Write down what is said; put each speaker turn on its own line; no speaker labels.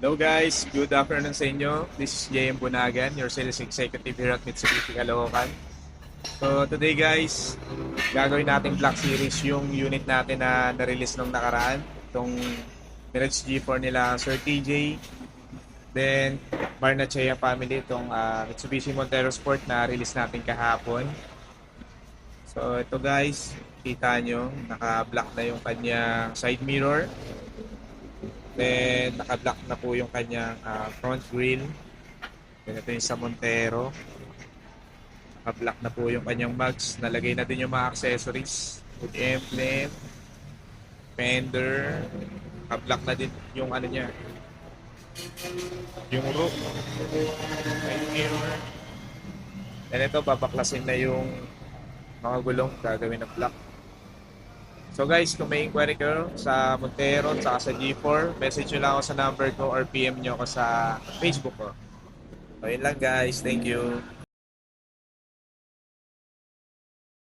Hello guys, good afternoon sa inyo. This is JM Bunagan, your sales executive here at Mitsubishi Caloocan. So today guys, gagawin natin Black Series yung unit natin na na-release nung nakaraan. Itong Mirage G4 nila Sir TJ. Then Barnachea family, itong Mitsubishi Montero Sport na release natin kahapon. So ito guys, kita nyo, naka-black na yung kanyang side mirror. Then, naka-block na po yung kanyang front grille. Then, ito yung sa Montero. Naka-block na po yung kanyang mags. Nalagay na din yung mga accessories. Hood emblem, fender. Naka-block na din yung ano niya. Yung roof. Side mirror. Then, ito, babaklasin na yung mga gulong. Gagawin ng block. So guys, kung may inquiry kayo sa Montero at sa G4, message nyo lang ako sa number ko or PM nyo ako sa Facebook ko. So yun lang guys, thank you.